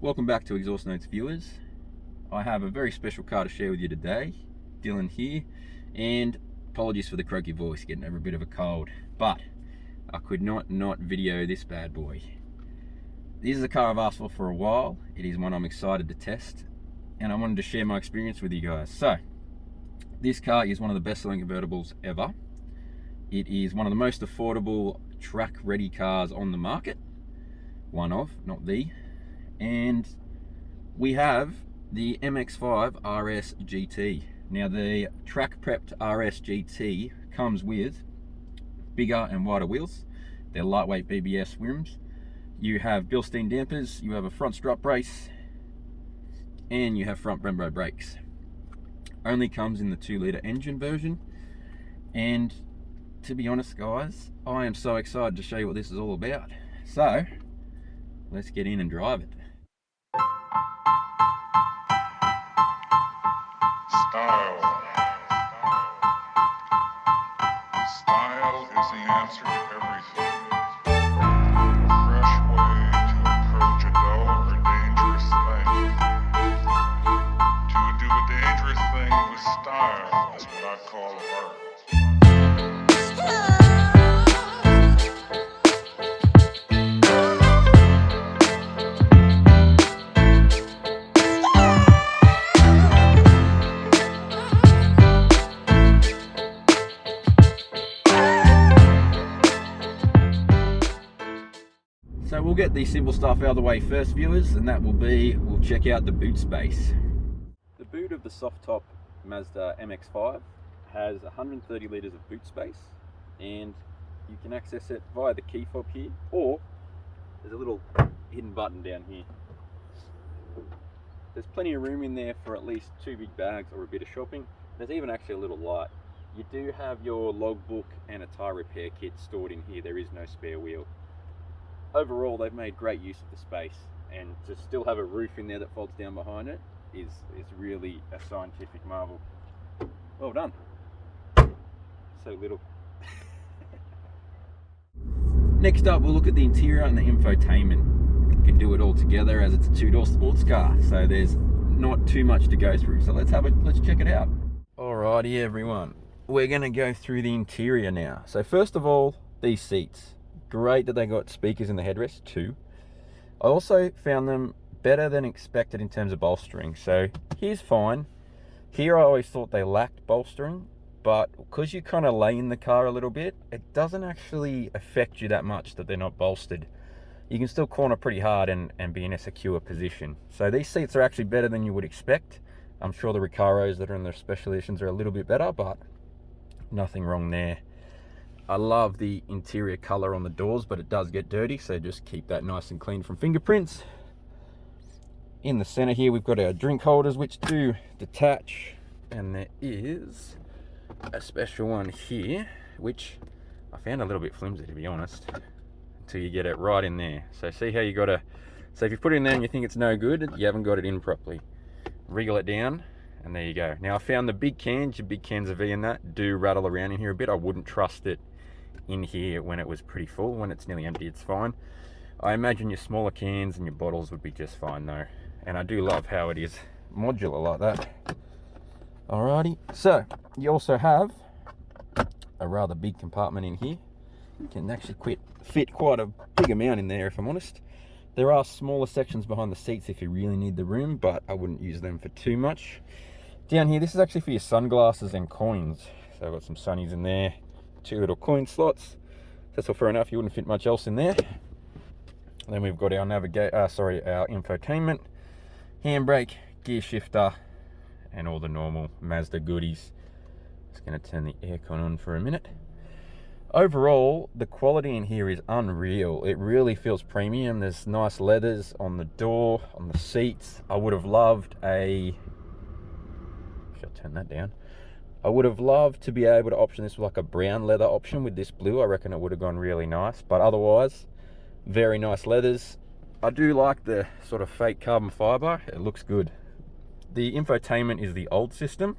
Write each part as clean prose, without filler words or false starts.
Welcome back to Exhaust Notes viewers. I have a very special car to share with you today. Dylan here, and apologies for the croaky voice, getting over a bit of a cold, but I could not video this bad boy. This is a car I've asked for a while. It is one I'm excited to test, and I wanted to share my experience with you guys. So, this car is one of the best selling convertibles ever. It is one of the most affordable track ready cars on the market. One of, not the. And we have the MX-5 RS GT. Now the track prepped RS GT comes with bigger and wider wheels. They're lightweight BBS rims. You have Bilstein dampers, you have a front strut brace, and you have front Brembo brakes. Only comes in the 2-litre engine version. And to be honest guys, I am so excited to show you what this is all about. So let's get in and drive it. Style is the answer to everything. A fresh way to approach a dull or dangerous thing. To do a dangerous thing with style is what I call art. So we'll get the simple stuff out of the way first, viewers, and that will be, we'll check out the boot space. The boot of the soft top Mazda MX-5 has 130 litres of boot space, and you can access it via the key fob here, or there's a little hidden button down here. There's plenty of room in there for at least 2 big bags or a bit of shopping. There's even actually a little light. You do have your logbook and a tyre repair kit stored in here. There is no spare wheel. Overall, they've made great use of the space, and to still have a roof in there that folds down behind it is really a scientific marvel. Well done. So little. Next up, we'll look at the interior and the infotainment. You can do it all together as it's a 2-door sports car, so there's not too much to go through. So let's check it out. Alrighty, everyone. We're gonna go through the interior now. So first of all, these seats. Great that they got speakers in the headrest too. I also found them better than expected in terms of bolstering. So here's fine. Here I always thought they lacked bolstering, but because you kind of lay in the car a little bit, it doesn't actually affect you that much that they're not bolstered. You can still corner pretty hard and be in a secure position. So these seats are actually better than you would expect. I'm sure the Recaros that are in their special editions are a little bit better, but nothing wrong there. I love the interior color on the doors, but it does get dirty, so just keep that nice and clean from fingerprints. In the center here, we've got our drink holders, which do detach, and there is a special one here, which I found a little bit flimsy, to be honest, until you get it right in there. So see how you gotta, so if you put it in there and you think it's no good, you haven't got it in properly. Wriggle it down, and there you go. Now I found the big cans, your big cans of V in that, do rattle around in here a bit. I wouldn't trust it in here when it was pretty full. When it's nearly empty, it's fine. I imagine your smaller cans and your bottles would be just fine though. And I do love how it is modular like that. Alrighty, so you also have a rather big compartment in here. You can actually fit quite a big amount in there, if I'm honest. There are smaller sections behind the seats if you really need the room, but I wouldn't use them for too much. Down here, this is actually for your sunglasses and coins. So I've got some sunnies in there. 2 little coin slots. That's all fair enough, you wouldn't fit much else in there. And then we've got our our infotainment, handbrake, gear shifter, and all the normal Mazda goodies. Just going to turn the aircon on for a minute. Overall, the quality in here is unreal. It really feels premium. There's nice leathers on the door, on the seats. I would have loved a... Shall I turn that down? I would have loved to be able to option this with like a brown leather option with this blue. I reckon it would have gone really nice, but otherwise, very nice leathers. I do like the sort of fake carbon fiber. It looks good. The infotainment is the old system,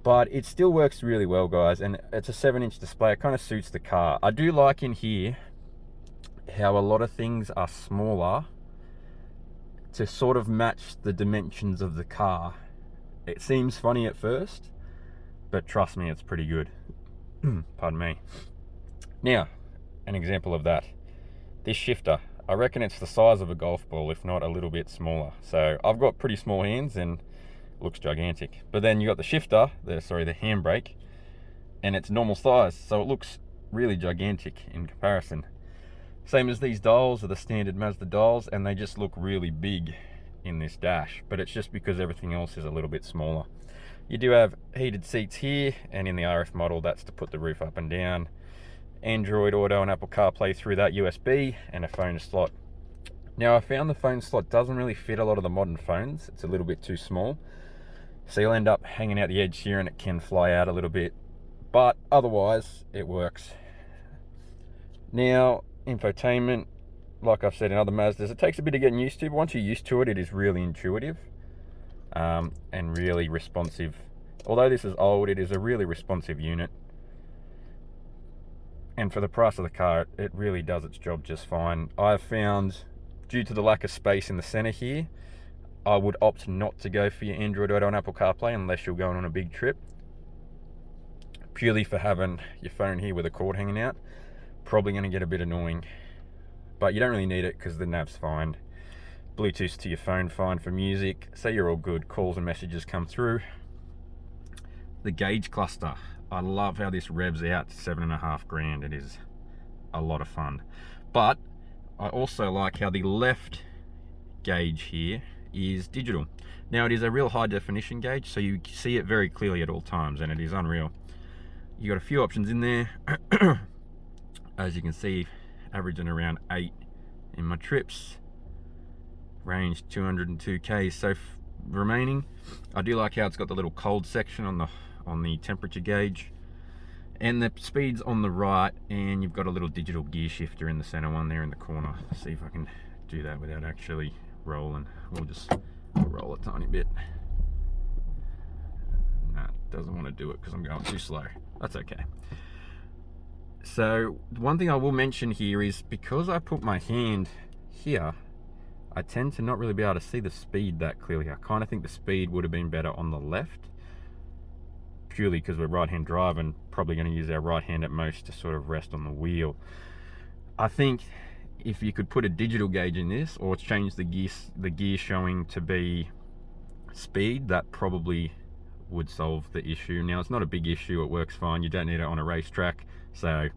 but it still works really well, guys, and it's a 7-inch display. It kind of suits the car. I do like in here how a lot of things are smaller to sort of match the dimensions of the car. It seems funny at first, but trust me, it's pretty good. Pardon me. Now, an example of that. This shifter, I reckon it's the size of a golf ball, if not a little bit smaller. So I've got pretty small hands and it looks gigantic. But then you got the shifter, the handbrake, and it's normal size, so it looks really gigantic in comparison. Same as these dials are the standard Mazda dials, and they just look really big in this dash, but it's just because everything else is a little bit smaller. You do have heated seats here, and in the RS model, that's to put the roof up and down. Android Auto and Apple CarPlay through that USB, and a phone slot. Now, I found the phone slot doesn't really fit a lot of the modern phones. It's a little bit too small, so you'll end up hanging out the edge here, and it can fly out a little bit, but otherwise it works. Now, infotainment, like I've said in other Mazdas, it takes a bit of getting used to, but once you're used to it, it is really intuitive and really responsive. Although this is old, it is a really responsive unit, and for the price of the car, it really does its job just fine. I've found, due to the lack of space in the center here, I would opt not to go for your Android Auto and Apple CarPlay unless you're going on a big trip, purely for having your phone here with a cord hanging out. Probably going to get a bit annoying, but you don't really need it because the nav's fine. Bluetooth to your phone, fine for music, so you're all good. Calls and messages come through. The gauge cluster, I love how this revs out to 7.5 grand. It is a lot of fun, but I also like how the left gauge here is digital. Now, it is a real high definition gauge, so you see it very clearly at all times, and it is unreal. You got a few options in there. As you can see, averaging around 8 in my trips. Range 202k. So remaining, I do like how it's got the little cold section on the temperature gauge, and the speed's on the right, and you've got a little digital gear shifter in the center one there in the corner. Let's see if I can do that without actually rolling. We'll just roll a tiny bit. Nah, doesn't want to do it because I'm going too slow. That's okay. So one thing I will mention here is, because I put my hand here, I tend to not really be able to see the speed that clearly. I kind of think the speed would have been better on the left, purely because we're right-hand drive and probably going to use our right hand at most to sort of rest on the wheel. I think if you could put a digital gauge in this, or change the gear showing to be speed, that probably would solve the issue. Now, it's not a big issue, it works fine. You don't need it on a racetrack, so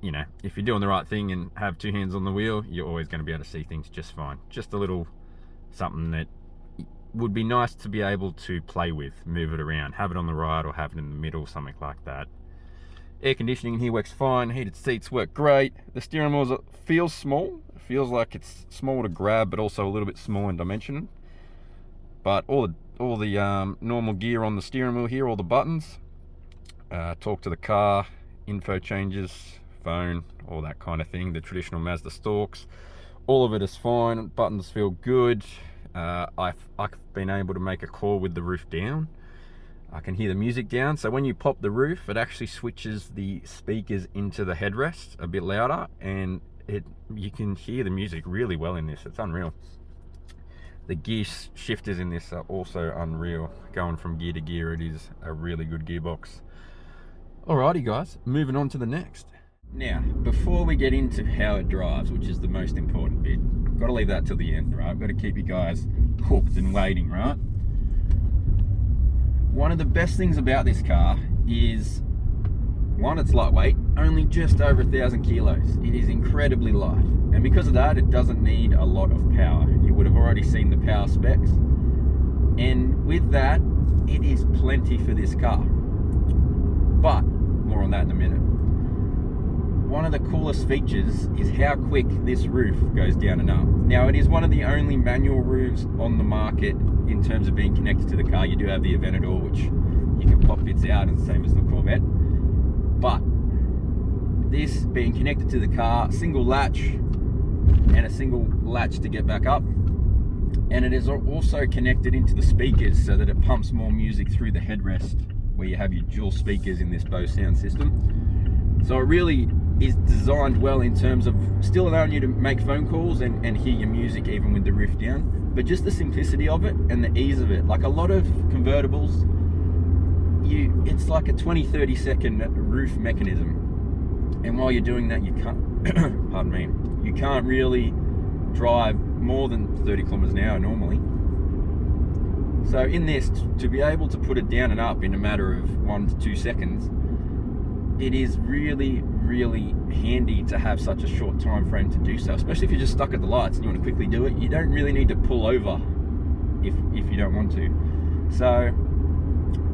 you know, if you're doing the right thing and have two hands on the wheel, you're always going to be able to see things just fine. Just a little something that would be nice to be able to play with, move it around, have it on the right or have it in the middle, something like that. Air conditioning here works fine, heated seats work great. The steering wheel feels small, it feels like it's small to grab, but also a little bit small in dimension. But all the normal gear on the steering wheel here, all the buttons, talk to the car, info changes, phone, all that kind of thing, the traditional Mazda stalks, all of it is fine. Buttons feel good. I've been able to make a call with the roof down. I can hear the music down, so when you pop the roof, it actually switches the speakers into the headrest a bit louder, and you can hear the music really well in this. It's unreal. The gear shifters in this are also unreal. Going from gear to gear, it is a really good gearbox. Alrighty guys, moving on to the next. Now, before we get into how it drives, which is the most important bit, I've got to leave that till the end, right? I've got to keep you guys hooked and waiting, right? One of the best things about this car is, one, it's lightweight, only just over 1,000 kilos. It is incredibly light, and because of that, it doesn't need a lot of power. You would have already seen the power specs, and with that, it is plenty for this car. But more on that in a minute. One of the coolest features is how quick this roof goes down and up. Now, it is one of the only manual roofs on the market in terms of being connected to the car. You do have the Aventador, which you can pop bits out, and the same as the Corvette. But this being connected to the car, single latch and a single latch to get back up. And it is also connected into the speakers so that it pumps more music through the headrest, where you have your dual speakers in this Bose sound system. So it really is designed well in terms of still allowing you to make phone calls and hear your music even with the roof down, but just the simplicity of it and the ease of it. Like a lot of convertibles, it's like a 20-30 second roof mechanism, and while you're doing that, you can't pardon me, you can't really drive more than 30 kilometers an hour normally. So in this, to be able to put it down and up in a matter of 1 to 2 seconds, it is really, really handy to have such a short time frame to do so, especially if you're just stuck at the lights and you want to quickly do it. You don't really need to pull over if you don't want to. So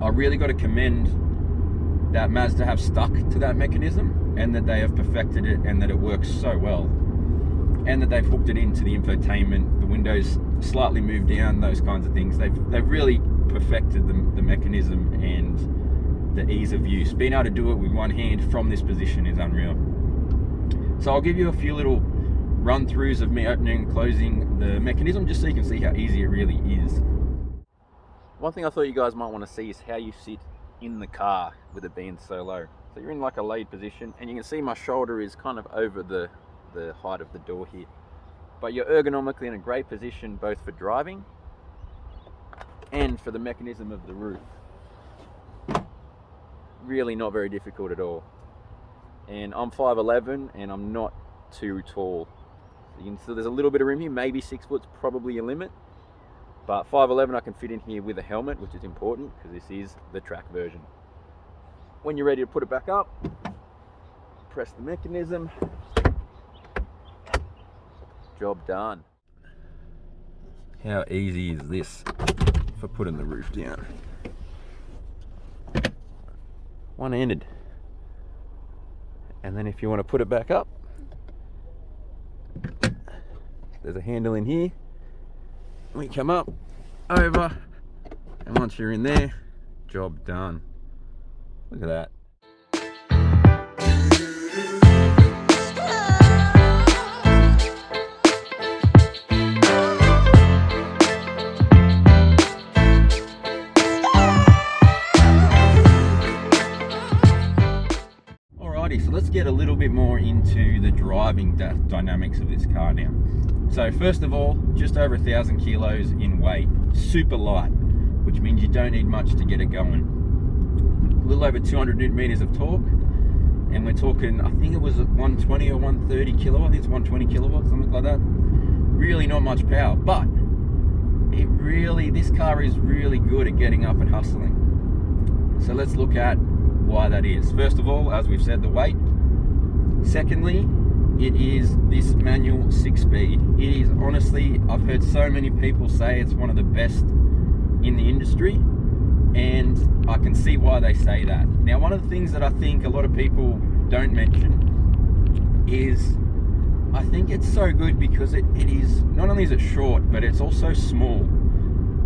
I really got to commend that Mazda have stuck to that mechanism, and that they have perfected it, and that it works so well, and that they've hooked it into the infotainment, the windows slightly moved down, those kinds of things. They've really perfected the mechanism and the ease of use. Being able to do it with one hand from this position is unreal. So I'll give you a few little run throughs of me opening and closing the mechanism, just so you can see how easy it really is. One thing I thought you guys might want to see is how you sit in the car with it being so low. So you're in like a laid position, and you can see my shoulder is kind of over the height of the door here, but you're ergonomically in a great position both for driving and for the mechanism of the roof. Really not very difficult at all. And I'm 5'11" and I'm not too tall, so there's a little bit of room here. Maybe 6 foot's probably your limit, but 5'11" I can fit in here with a helmet, which is important because this is the track version. When you're ready to put it back up, press the mechanism, job done. How easy is this for putting the roof down? One-handed. And then if you want to put it back up, there's a handle in here. We come up, over, and once you're in there, job done. Look at that. So let's get a little bit more into the driving dynamics of this car now. So first of all, just over 1,000 kilos in weight, super light, which means you don't need much to get it going. A little over 200 newton meters of torque, and we're talking, I think it was 120 or 130 kilowatt. I think it's 120 kilowatts, something like that. Really not much power, but this car is really good at getting up and hustling. So let's look at why that is. First of all, as we've said, the weight. Secondly, it is this manual 6-speed. It is honestly, I've heard so many people say it's one of the best in the industry, and I can see why they say that. Now, one of the things that I think a lot of people don't mention is I think it's so good because it is, not only is it short, but it's also small.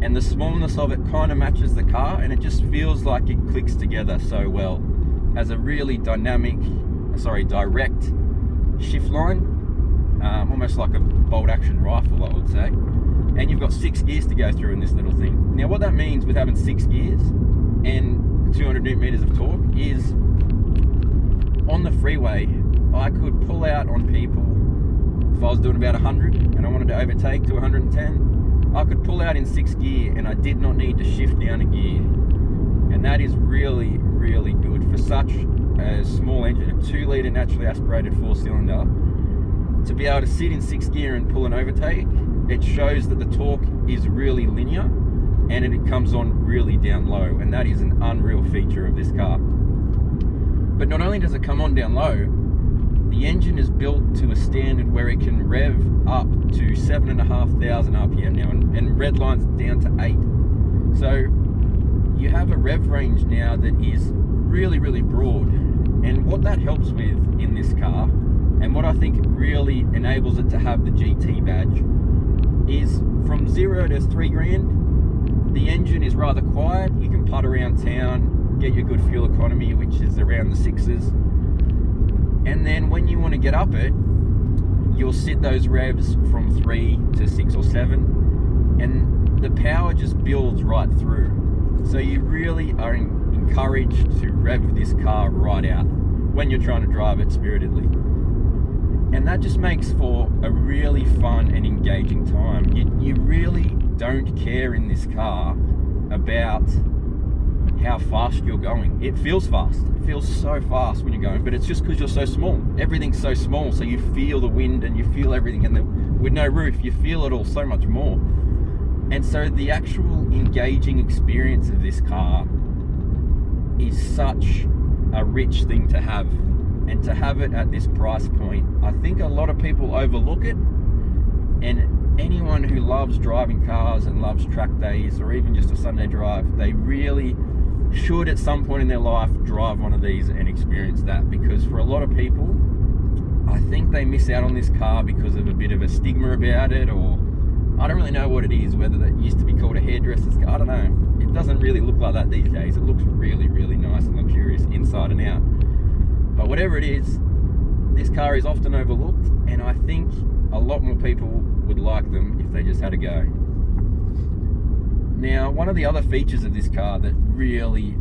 And the smallness of it kind of matches the car, and it just feels like it clicks together so well. Has a really direct shift line, almost like a bolt action rifle, I would say. And you've got 6 gears to go through in this little thing. Now what that means with having 6 gears and 200 newton meters of torque is, on the freeway, I could pull out on people. If I was doing about 100 and I wanted to overtake to 110, I could pull out in 6th gear and I did not need to shift down a gear. And that is really, really good for such a small engine, a 2-litre naturally aspirated 4-cylinder. To be able to sit in 6th gear and pull an overtake, it shows that the torque is really linear and it comes on really down low, and that is an unreal feature of this car. But not only does it come on down low, the engine is built to a standard where it can rev up to 7,500 RPM now, and red line's down to 8. So you have a rev range now that is really, really broad. And what that helps with in this car, and what I think really enables it to have the GT badge, is from 0 to 3 grand, the engine is rather quiet. You can putt around town, get your good fuel economy, which is around the 6s. And then when you want to get up it, you'll sit those revs from 3 to 6 or 7, and the power just builds right through. So you really are encouraged to rev this car right out. when you're trying to drive it spiritedly. And that just makes for a really fun and engaging time. You really don't care in this car about how fast you're going. It feels fast. It feels so fast when you're going, but it's just because you're so small. Everything's so small, so you feel the wind and you feel everything. And with no roof, you feel it all so much more. And so the actual engaging experience of this car is such a rich thing to have. And to have it at this price point, I think a lot of people overlook it. And anyone who loves driving cars and loves track days or even just a Sunday drive, they really should at some point in their life drive one of these and experience that. Because for a lot of people, I think they miss out on this car because of a bit of a stigma about it, or I don't really know what it is, whether that used to be called a hairdresser's car, I don't know. It doesn't really look like that these days. It looks really, really nice and luxurious inside and out. But whatever it is, this car is often overlooked, and I think a lot more people would like them if they just had a go. Now, one of the other features of this car that really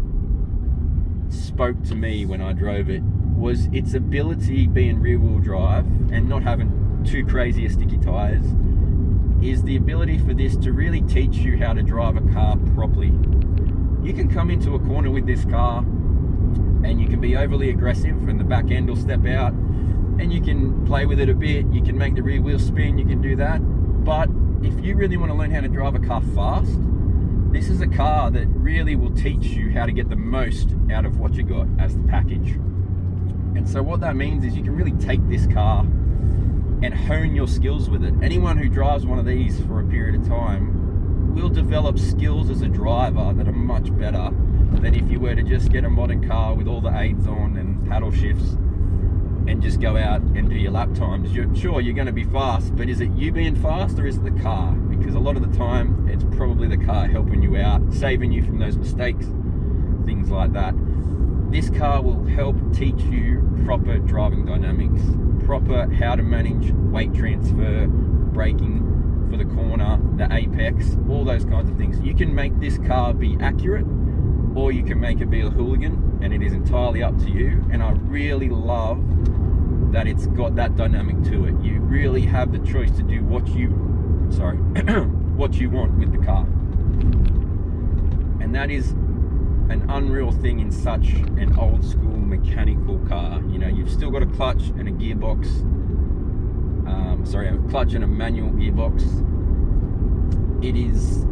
spoke to me when I drove it was its ability, being rear-wheel drive and not having too crazy sticky tires, is the ability for this to really teach you how to drive a car properly. You can come into a corner with this car and you can be overly aggressive and the back end will step out, and you can play with it a bit, you can make the rear wheel spin, you can do that. But if you really want to learn how to drive a car fast, this is a car that really will teach you how to get the most out of what you got as the package. And so what that means is you can really take this car and hone your skills with it. Anyone who drives one of these for a period of time will develop skills as a driver that are much better than if you were to just get a modern car with all the aids on and paddle shifts and just go out and do your lap times. Sure, you're going to be fast, but is it you being fast or is it the car? Because a lot of the time, it's probably the car helping you out, saving you from those mistakes, things like that. This car will help teach you proper driving dynamics, proper how to manage weight transfer, braking for the corner, the apex, all those kinds of things. You can make this car be accurate, or you can make it be a hooligan, and it is entirely up to you. And I really love that it's got that dynamic to it. You really have the choice to do what you want with the car. And that is an unreal thing in such an old school mechanical car. You know, you've still got a clutch and a gearbox, a clutch and a manual gearbox. It is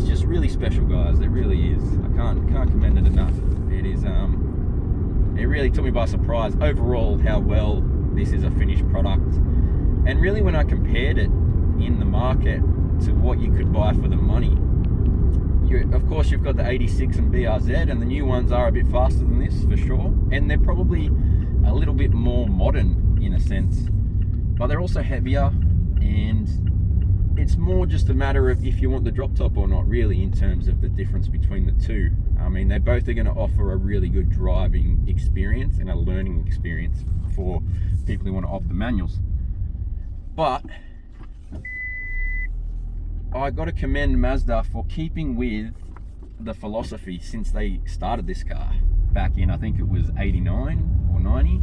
just really special, guys. It really is. I can't commend it enough. It is it really took me by surprise overall how well this is a finished product. And really, when I compared it in the market to what you could buy for the money, of course you've got the 86 and BRZ, and the new ones are a bit faster than this for sure, and they're probably a little bit more modern in a sense, but they're also heavier, and it's more just a matter of if you want the drop top or not, really, in terms of the difference between the two. I mean, they both are going to offer a really good driving experience and a learning experience for people who want to opt the manuals. But I got to commend Mazda for keeping with the philosophy since they started this car back in, I think it was 89 or 90.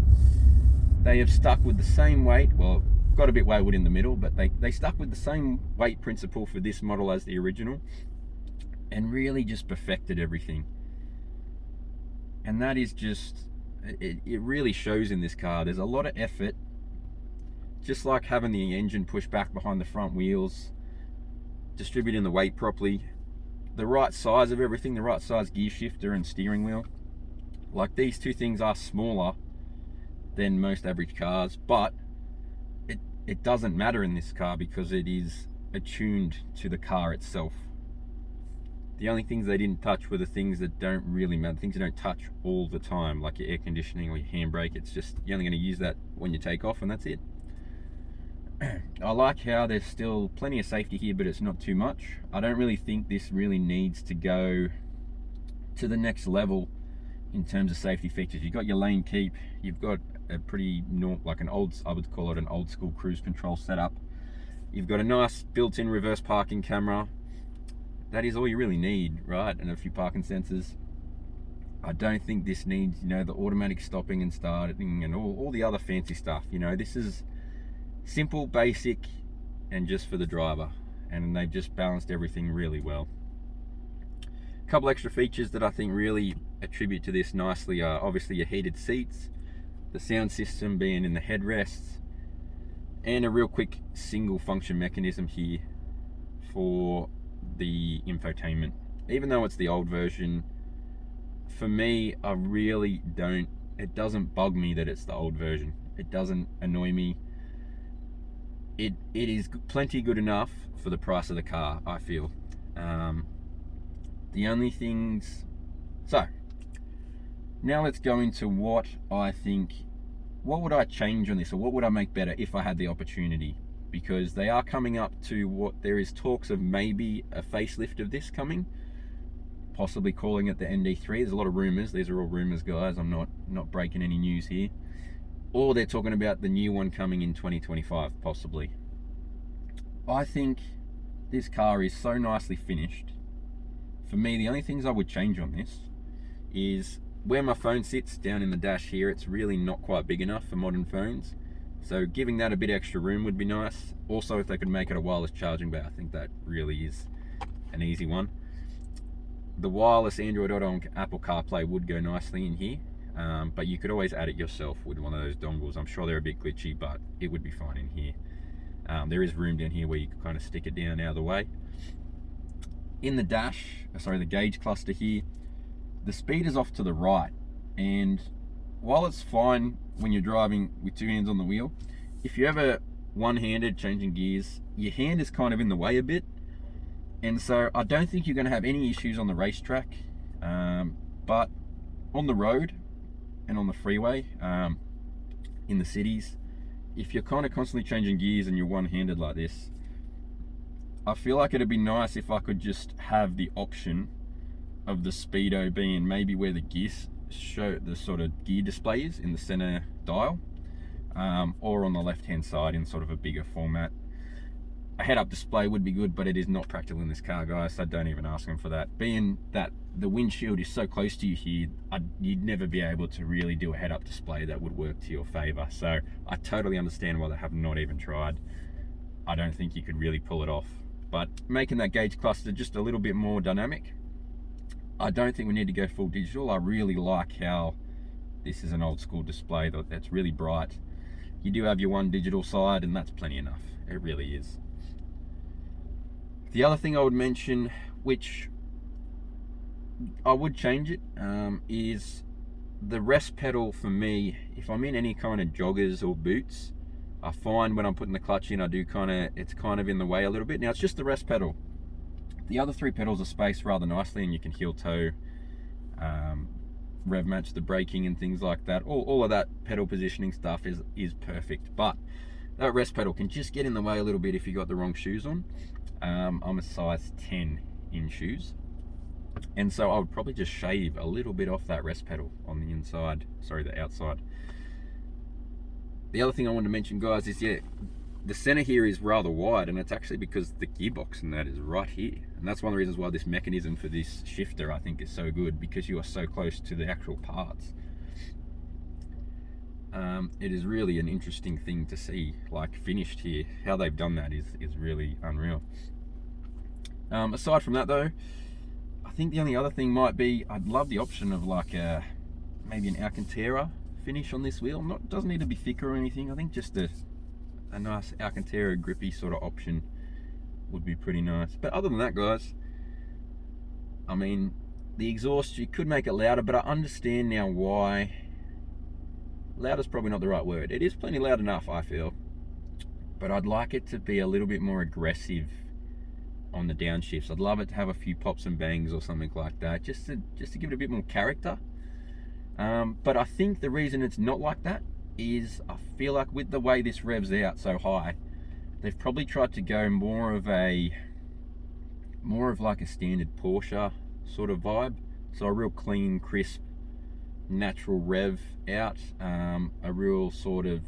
They have stuck with the same weight, well, got a bit wayward in the middle, but they stuck with the same weight principle for this model as the original, and really just perfected everything. And that is just, it really shows in this car. There's a lot of effort, just like having the engine pushed back behind the front wheels, distributing the weight properly, the right size of everything, the right size gear shifter and steering wheel. Like, these two things are smaller than most average cars, but it doesn't matter in this car because it is attuned to the car itself. The only things they didn't touch were the things that don't really matter, things you don't touch all the time, like your air conditioning or your handbrake. It's just, you're only going to use that when you take off, and that's it. I like how there's still plenty of safety here, but it's not too much. I don't really think this really needs to go to the next level in terms of safety features. You've got your lane keep, you've got a pretty like an old, I would call it an old school cruise control setup. You've got a nice built-in reverse parking camera. That is all you really need, right? And a few parking sensors. I don't think this needs, you know, the automatic stopping and starting and all the other fancy stuff. You know, this is simple, basic, and just for the driver. And they've just balanced everything really well. A couple extra features that I think really attribute to this nicely are obviously your heated seats, the sound system being in the headrests, and a real quick single function mechanism here for the infotainment. Even though it's the old version, for me, I really don't, it doesn't bug me that it's the old version. It doesn't annoy me. It is plenty good enough for the price of the car, I feel. The only things, so now let's go into what I think, what would I change on this, or what would I make better if I had the opportunity? Because they are coming up to what there is talks of maybe a facelift of this coming, possibly calling it the ND3. There's a lot of rumors. These are all rumors, guys. I'm not breaking any news here. Or they're talking about the new one coming in 2025, possibly. I think this car is so nicely finished. For me, the only things I would change on this is where my phone sits down in the dash here. It's really not quite big enough for modern phones. So giving that a bit extra room would be nice. Also, if they could make it a wireless charging bay, I think that really is an easy one. The wireless Android Auto and Apple CarPlay would go nicely in here, but you could always add it yourself with one of those dongles. I'm sure they're a bit glitchy, but it would be fine in here. There is room down here where you can kind of stick it down out of the way. In the dash, sorry, the gauge cluster here, the speed is off to the right, and while it's fine when you're driving with two hands on the wheel, if you're ever one-handed changing gears, your hand is kind of in the way a bit. And so I don't think you're going to have any issues on the racetrack, but on the road and on the freeway, in the cities, if you're kind of constantly changing gears and you're one-handed like this, I feel like it'd be nice if I could just have the option of the speedo being maybe where the gears show, the sort of gear display is in the center dial, or on the left-hand side in sort of a bigger format. A head-up display would be good, but it is not practical in this car, guys, so don't even ask them for that. Being that the windshield is so close to you here, you'd never be able to really do a head-up display that would work to your favor. So I totally understand why they have not even tried. I don't think you could really pull it off. But making that gauge cluster just a little bit more dynamic, I don't think we need to go full digital. I really like how this is an old school display that's really bright. You do have your one digital side, and that's plenty enough. It really is. The other thing I would mention, which I would change it, is the rest pedal for me. If I'm in any kind of joggers or boots, I find when I'm putting the clutch in, it's kind of in the way a little bit. Now it's just the rest pedal. The other three pedals are spaced rather nicely, and you can heel toe, rev match the braking and things like that. All of that pedal positioning stuff is perfect, but that rest pedal can just get in the way a little bit if you got the wrong shoes on. I'm a size 10 in shoes, and so I would probably just shave a little bit off that rest pedal on the inside, sorry, the outside. The other thing I wanted to mention, guys, is the center here is rather wide, and it's actually because the gearbox in that is right here, and that's one of the reasons why this mechanism for this shifter I think is so good, because you are so close to the actual parts. It is really an interesting thing to see, like finished here. How they've done that is really unreal. Aside from that though, I think the only other thing might be, I'd love the option of like maybe an Alcantara finish on this wheel. Doesn't need to be thicker or anything. I think just a nice Alcantara grippy sort of option would be pretty nice. But other than that, guys, I mean, the exhaust, you could make it louder, but I understand now why. Loud is probably not the right word. It is plenty loud enough, I feel, but I'd like it to be a little bit more aggressive on the downshifts. I'd love it to have a few pops and bangs or something like that, just to give it a bit more character. But I think the reason it's not like that is I feel like with the way this revs out so high, they've probably tried to go more of like a standard Porsche sort of vibe. So a real clean, crisp, natural rev out, a real sort of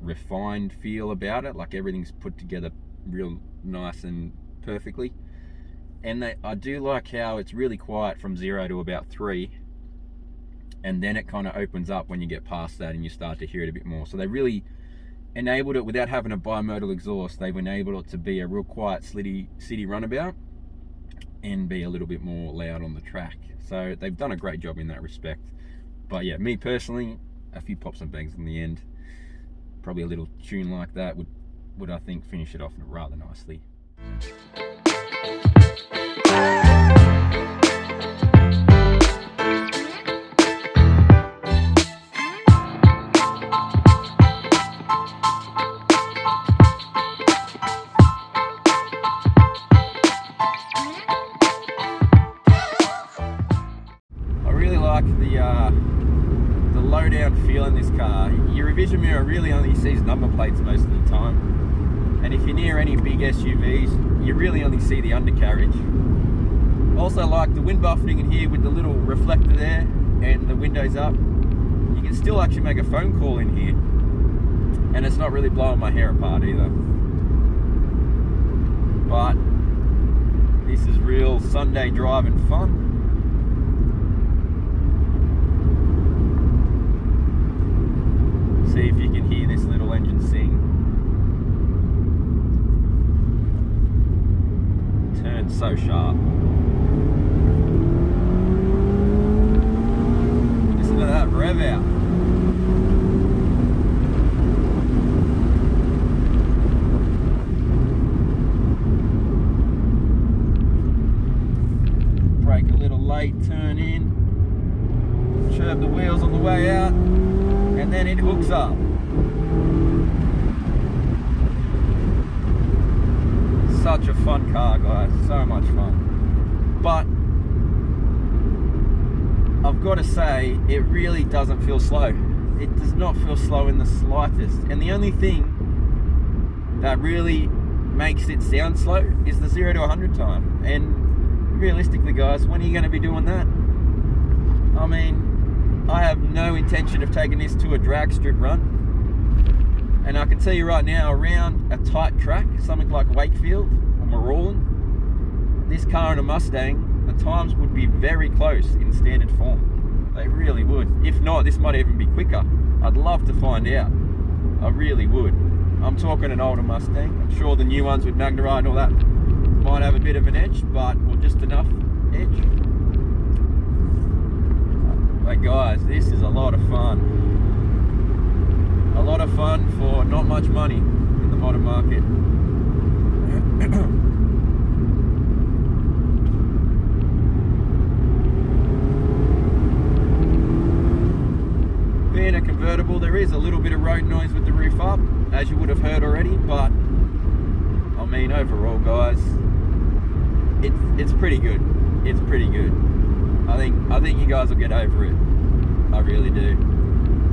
refined feel about it, like everything's put together real nice and perfectly. And I do like how it's really quiet from 0 to about 3, and then it kind of opens up when you get past that and you start to hear it a bit more. So they really enabled it without having a bimodal exhaust. They've enabled it to be a real quiet city runabout and be a little bit more loud on the track. So they've done a great job in that respect. But yeah, me personally, a few pops and bangs in the end. Probably a little tune like that would I think finish it off rather nicely. I really like the low down feel in this car. Your revision mirror really only sees number plates most of the time, and if you're near any big SUVs, you really only see the undercarriage. Also like the wind buffeting in here with the little reflector there and the windows up. You can still actually make a phone call in here, and it's not really blowing my hair apart either. But this is real Sunday driving fun. See if you can hear this little engine sing. Turns so sharp. Listen to that rev out. Brake a little late, turn in. Chirp the wheels on the way out. And then it hooks up. Such a fun car, guys, so much fun. But I've got to say, it really doesn't feel slow. It does not feel slow in the slightest. And the only thing that really makes it sound slow is the 0 to 100 time. And realistically, guys, when are you going to be doing that? I mean, I have no intention of taking this to a drag strip run. And I can tell you right now, around a tight track, something like Wakefield or Morawallan, this car and a Mustang, the times would be very close in standard form. They really would. If not, this might even be quicker. I'd love to find out. I really would. I'm talking an older Mustang. I'm sure the new ones with Magnaride and all that might have a bit of an edge, or just enough edge. But guys, this is a lot of fun. A lot of fun for not much money in the modern market. Being a convertible, there is a little bit of road noise with the roof up, as you would have heard already, but I mean overall, guys, it's pretty good. It's pretty good. I think you guys will get over it. I really do.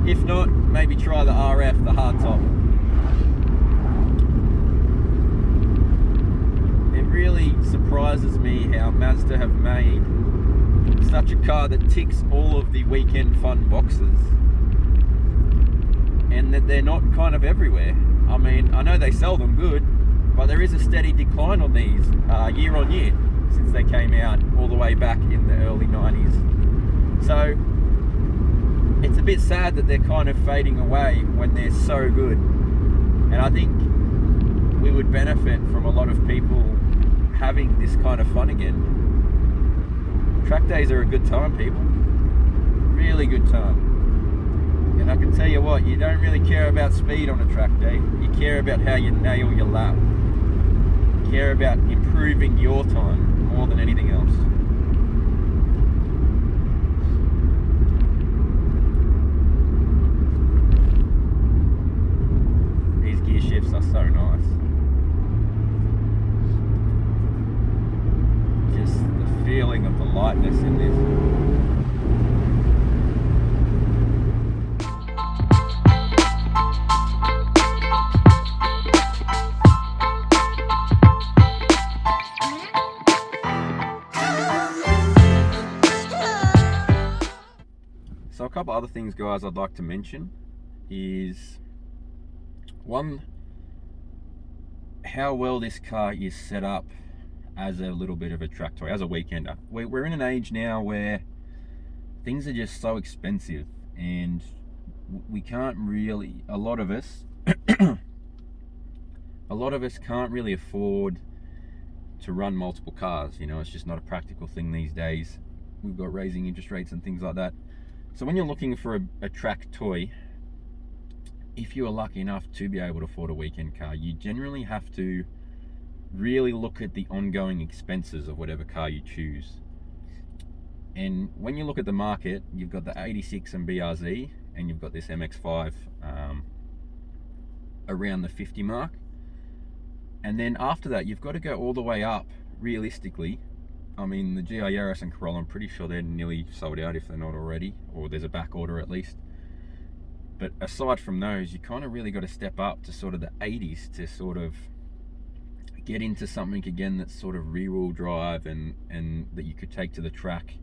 If not, maybe try the RF, the hardtop. It really surprises me how Mazda have made such a car that ticks all of the weekend fun boxes, and that they're not kind of everywhere. I mean, I know they sell them good, but there is a steady decline on these year on year since they came out all the way back in the early 90s. So it's a bit sad that they're kind of fading away when they're so good. And I think we would benefit from a lot of people having this kind of fun again. Track days are a good time, people. Really good time. And I can tell you what, you don't really care about speed on a track day. You care about how you nail your lap. You care about improving your time more than anything else. These gear shifts are so nice. Just the feeling of the lightness in this. So a couple other things, guys, I'd like to mention is, one, how well this car is set up as a little bit of a track toy, as a weekender. We're in an age now where things are just so expensive, and we can't really, a lot of us can't really afford to run multiple cars. You know, it's just not a practical thing these days. We've got raising interest rates and things like that. So when you're looking for a track toy, if you are lucky enough to be able to afford a weekend car, you generally have to really look at the ongoing expenses of whatever car you choose. And when you look at the market, you've got the 86 and BRZ, and you've got this MX-5 around the 50 mark. And then after that, you've got to go all the way up, realistically. I mean, the GT RS and Corolla, I'm pretty sure they're nearly sold out if they're not already, or there's a back order at least. But aside from those, you kind of really got to step up to sort of the 80s to sort of get into something again that's sort of rear-wheel drive and that you could take to the track.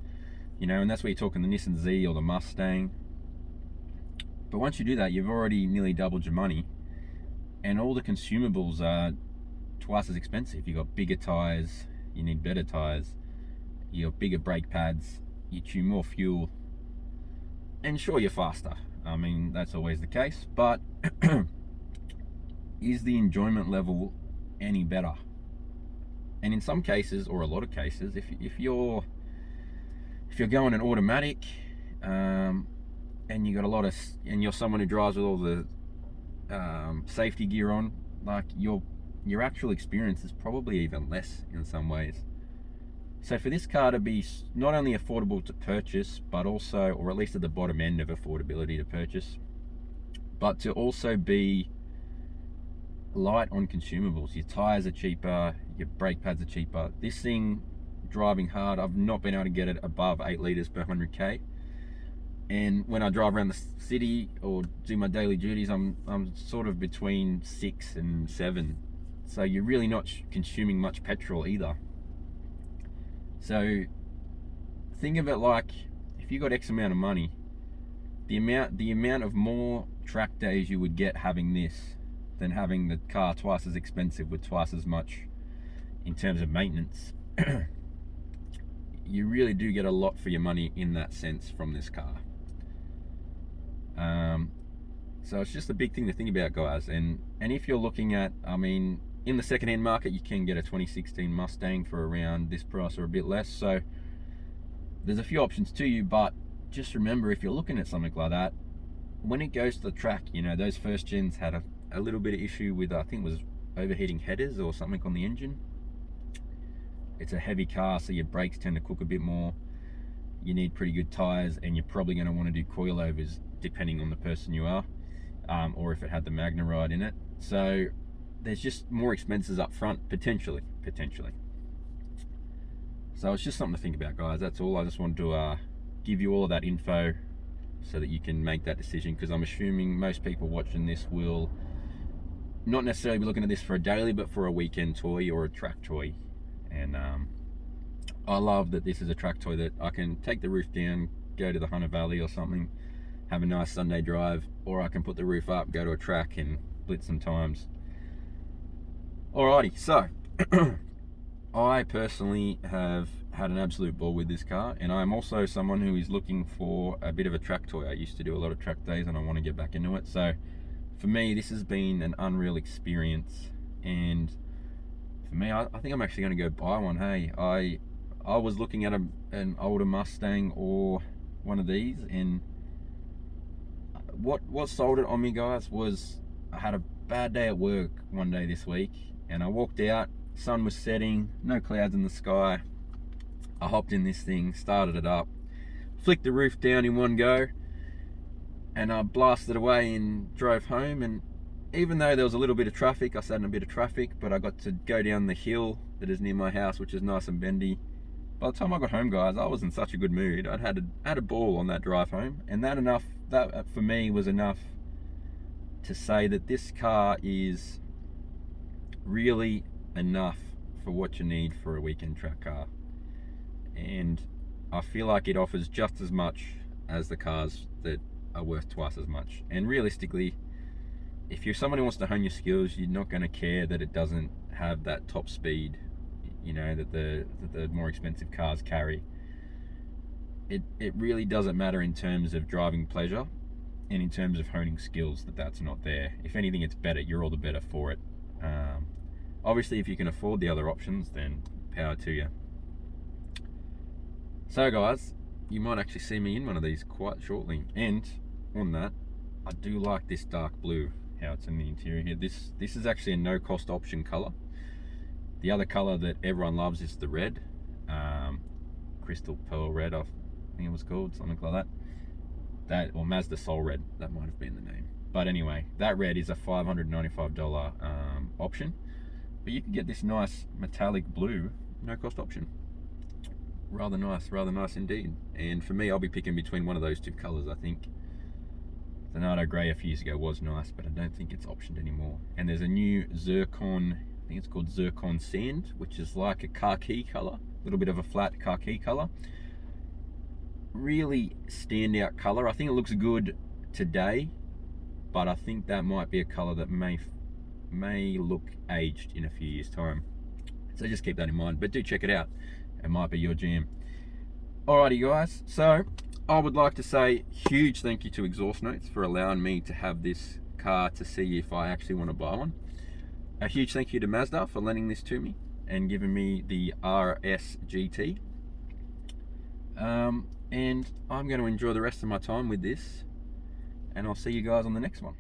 You know, and that's where you're talking the Nissan Z or the Mustang. But once you do that, you've already nearly doubled your money, and all the consumables are twice as expensive. You got bigger tires, you need better tires, you got bigger brake pads, you chew more fuel, and sure, you're faster. I mean, that's always the case, but is the enjoyment level any better? And in some cases, or a lot of cases, if you're going an automatic, and you got a lot of, and you're someone who drives with all the safety gear on, like your actual experience is probably even less in some ways. So for this car to be not only affordable to purchase, but also, or at least at the bottom end of affordability to purchase, but to also be light on consumables. Your tires are cheaper, your brake pads are cheaper. This thing, driving hard, I've not been able to get it above 8 litres per 100k. And when I drive around the city or do my daily duties, I'm sort of between 6 and 7. So you're really not consuming much petrol either. So think of it like, if you got X amount of money, the amount of more track days you would get having this than having the car twice as expensive with twice as much in terms of maintenance. You really do get a lot for your money in that sense from this car. So it's just a big thing to think about, guys. And if you're looking at, I mean, in the second-hand market, you can get a 2016 Mustang for around this price or a bit less. So there's a few options to you, but just remember, if you're looking at something like that, when it goes to the track, you know, those first gens had a little bit of issue with, I think it was overheating headers or something on the engine. It's a heavy car, so your brakes tend to cook a bit more. You need pretty good tires, and you're probably going to want to do coilovers depending on the person you are, or if it had the Magna ride in it. So there's just more expenses up front, potentially. So it's just something to think about, guys. That's all. I just wanted to give you all of that info so that you can make that decision, because I'm assuming most people watching this will not necessarily be looking at this for a daily, but for a weekend toy or a track toy. And I love that this is a track toy that I can take the roof down, go to the Hunter Valley or something, have a nice Sunday drive, or I can put the roof up, go to a track and blitz some times. Alrighty, so I personally have had an absolute ball with this car, and I'm also someone who is looking for a bit of a track toy. I used to do a lot of track days and I want to get back into it. So for me, this has been an unreal experience, and for me, I think I'm actually going to go buy one. Hey, I was looking at an older Mustang or one of these, and what sold it on me, guys, was I had a bad day at work one day this week, and I walked out, sun was setting, no clouds in the sky. I hopped in this thing, started it up, flicked the roof down in one go, and I blasted away and drove home. And even though there was a little bit of traffic, I sat in a bit of traffic, but I got to go down the hill that is near my house, which is nice and bendy. By the time I got home, guys, I was in such a good mood. I'd had a ball on that drive home, and that for me was enough to say that this car is really enough for what you need for a weekend track car. And I feel like it offers just as much as the cars that are worth twice as much. And realistically, if you're someone who wants to hone your skills, you're not going to care that it doesn't have that top speed, you know, that the more expensive cars carry. it really doesn't matter in terms of driving pleasure and in terms of honing skills that's not there. If anything, it's better. You're all the better for it. Obviously, if you can afford the other options, then power to you. So guys, you might actually see me in one of these quite shortly. And on that, I do like this dark blue, how it's in the interior here. This is actually a no cost option color. The other color that everyone loves is the red, crystal pearl red, I think it was called, something like that. Or Mazda Soul Red, that might have been the name. But anyway, that red is a $595 option. But you can get this nice metallic blue, no cost option. Rather nice indeed. And for me, I'll be picking between one of those two colors, I think. The Nardo Grey a few years ago was nice, but I don't think it's optioned anymore. And there's a new Zircon, I think it's called Zircon Sand, which is like a khaki color, a little bit of a flat khaki color. Really standout color. I think it looks good today, but I think that might be a color that may look aged in a few years' time. So just keep that in mind, but do check it out. It might be your jam. Alrighty guys, so I would like to say huge thank you to Exhaust Notes for allowing me to have this car to see if I actually want to buy one. A huge thank you to Mazda for lending this to me and giving me the RS GT. And I'm going to enjoy the rest of my time with this, and I'll see you guys on the next one.